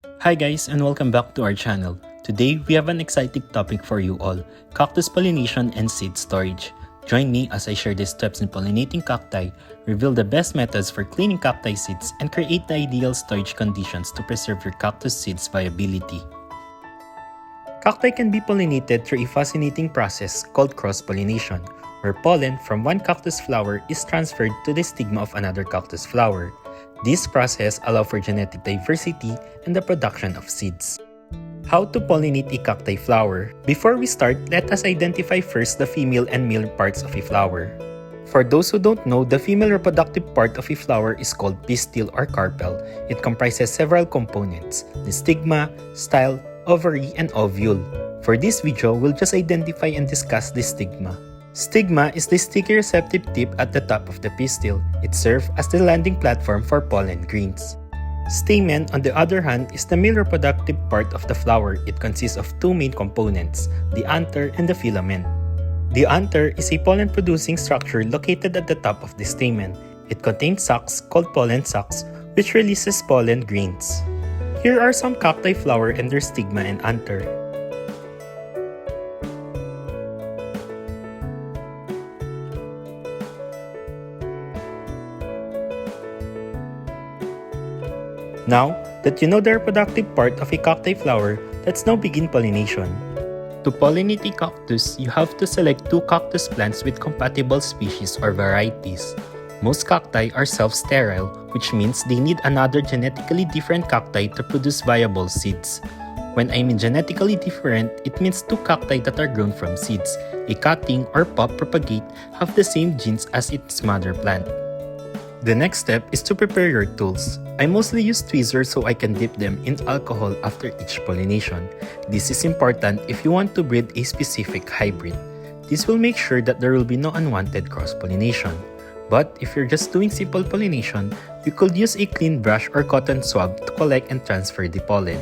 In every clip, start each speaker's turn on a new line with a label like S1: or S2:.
S1: Hi guys and welcome back to our channel. Today we have an exciting topic for you all, cactus pollination and seed storage. Join me as I share the steps in pollinating cacti, reveal the best methods for cleaning cacti seeds, and create the ideal storage conditions to preserve your cactus seeds' viability. Cacti can be pollinated through a fascinating process called cross-pollination, where pollen from one cactus flower is transferred to the stigma of another cactus flower. This process allows for genetic diversity and the production of seeds. How to pollinate a cacti flower? Before we start, let us identify first the female and male parts of a flower. For those who don't know, the female reproductive part of a flower is called pistil or carpel. It comprises several components: the stigma, style, ovary, and ovule. For this video, we'll just identify and discuss the stigma. Stigma is the sticky receptive tip at the top of the pistil. It serves as the landing platform for pollen grains. Stamen, on the other hand, is the male reproductive part of the flower. It consists of two main components, the anther and the filament. The anther is a pollen-producing structure located at the top of the stamen. It contains sacs called pollen sacs, which releases pollen grains. Here are some cacti flower and their stigma and anther. Now that you know the reproductive part of a cacti flower, let's now begin pollination. To pollinate a cactus, you have to select two cactus plants with compatible species or varieties. Most cacti are self-sterile, which means they need another genetically different cacti to produce viable seeds. When I mean genetically different, it means two cacti that are grown from seeds, a cutting or pop propagate, have the same genes as its mother plant. The next step is to prepare your tools. I mostly use tweezers so I can dip them in alcohol after each pollination. This is important if you want to breed a specific hybrid. This will make sure that there will be no unwanted cross-pollination. But if you're just doing simple pollination, you could use a clean brush or cotton swab to collect and transfer the pollen.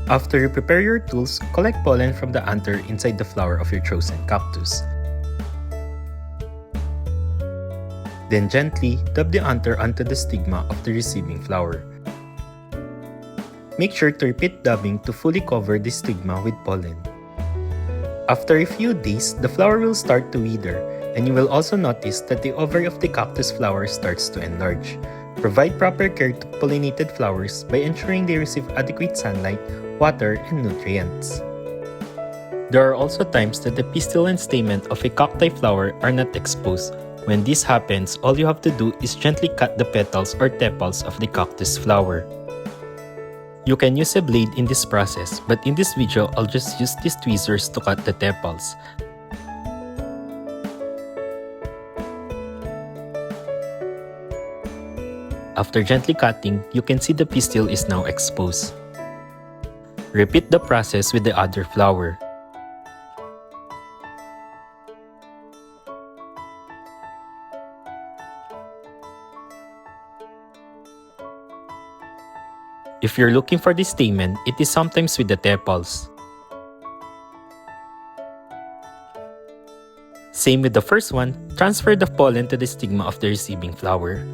S1: After you prepare your tools, collect pollen from the anther inside the flower of your chosen cactus. Then gently dab the anther onto the stigma of the receiving flower. Make sure to repeat dabbing to fully cover the stigma with pollen. After a few days, the flower will start to wither, and you will also notice that the ovary of the cactus flower starts to enlarge. Provide proper care to pollinated flowers by ensuring they receive adequate sunlight, water, and nutrients. There are also times that the pistil and stamen of a cacti flower are not exposed. When this happens, all you have to do is gently cut the petals or tepals of the cactus flower. You can use a blade in this process, but in this video, I'll just use these tweezers to cut the tepals. After gently cutting, you can see the pistil is now exposed. Repeat the process with the other flower. If you're looking for the stamen, it is sometimes with the tepals. Same with the first one, transfer the pollen to the stigma of the receiving flower.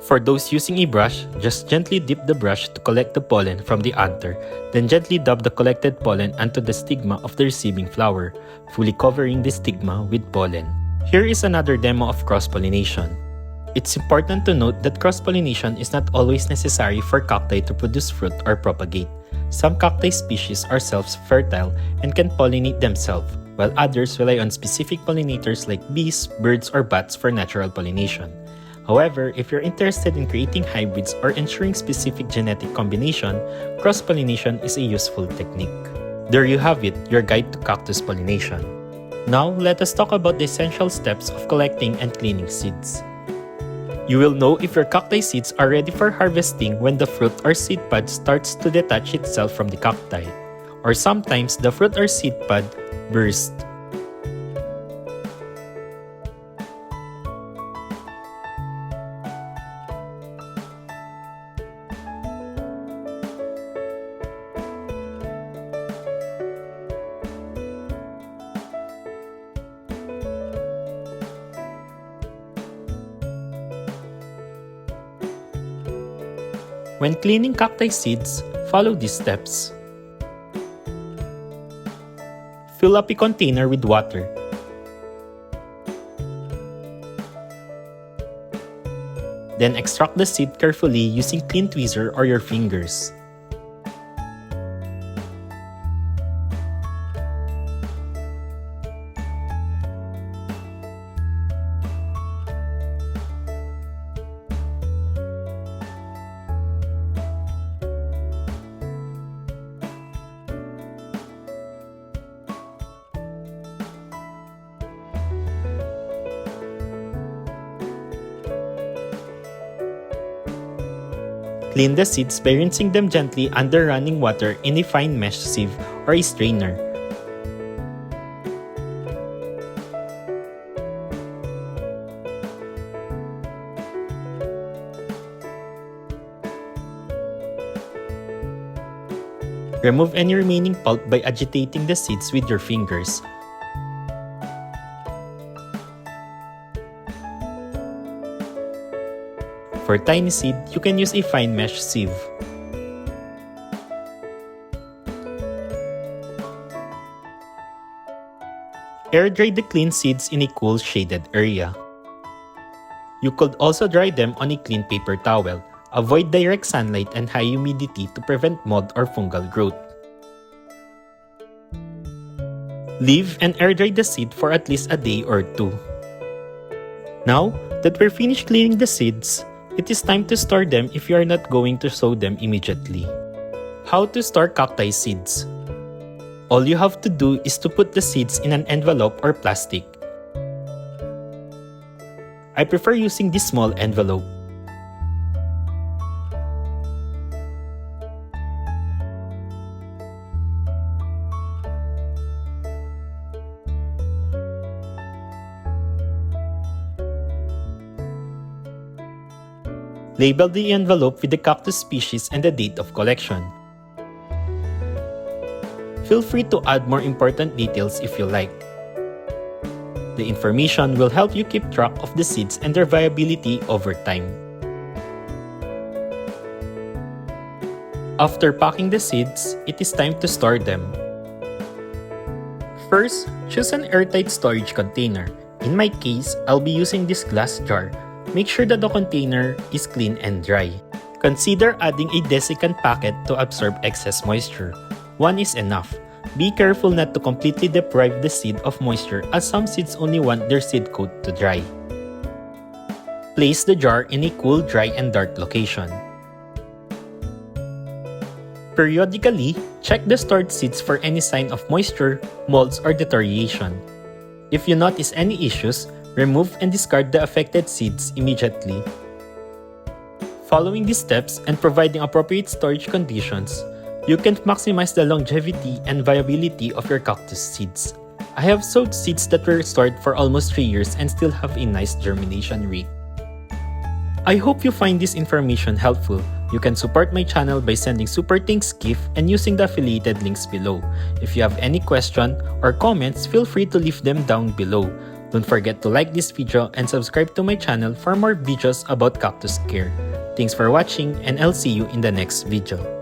S1: For those using a brush, just gently dip the brush to collect the pollen from the anther, then gently dab the collected pollen onto the stigma of the receiving flower, fully covering the stigma with pollen. Here is another demo of cross-pollination. It's important to note that cross-pollination is not always necessary for cacti to produce fruit or propagate. Some cacti species are self-fertile and can pollinate themselves, while others rely on specific pollinators like bees, birds, or bats for natural pollination. However, if you're interested in creating hybrids or ensuring specific genetic combination, cross-pollination is a useful technique. There you have it, your guide to cactus pollination. Now, let us talk about the essential steps of collecting and cleaning seeds. You will know if your cacti seeds are ready for harvesting when the fruit or seed pod starts to detach itself from the cacti, or sometimes the fruit or seed pod bursts. When cleaning cacti seeds, follow these steps. Fill up a container with water. Then extract the seed carefully using clean tweezer or your fingers. Clean the seeds by rinsing them gently under running water in a fine mesh sieve or a strainer. Remove any remaining pulp by agitating the seeds with your fingers. For tiny seed, you can use a fine mesh sieve. Air dry the clean seeds in a cool, shaded area. You could also dry them on a clean paper towel. Avoid direct sunlight and high humidity to prevent mold or fungal growth. Leave and air dry the seed for at least a day or two. Now that we're finished cleaning the seeds, it is time to store them if you are not going to sow them immediately. How to store cacti seeds? All you have to do is to put the seeds in an envelope or plastic. I prefer using this small envelope. Label the envelope with the cactus species and the date of collection. Feel free to add more important details if you like. The information will help you keep track of the seeds and their viability over time. After packing the seeds, it is time to store them. First, choose an airtight storage container. In my case, I'll be using this glass jar. Make sure that the container is clean and dry. Consider adding a desiccant packet to absorb excess moisture. One is enough. Be careful not to completely deprive the seed of moisture as some seeds only want their seed coat to dry. Place the jar in a cool, dry, and dark location. Periodically, check the stored seeds for any sign of moisture, molds, or deterioration. If you notice any issues, remove and discard the affected seeds immediately. Following these steps and providing appropriate storage conditions, you can maximize the longevity and viability of your cactus seeds. I have sowed seeds that were stored for almost 3 years and still have a nice germination rate. I hope you find this information helpful. You can support my channel by sending Super Thanks gift and using the affiliated links below. If you have any question or comments, feel free to leave them down below. Don't forget to like this video and subscribe to my channel for more videos about cactus care. Thanks for watching and I'll see you in the next video.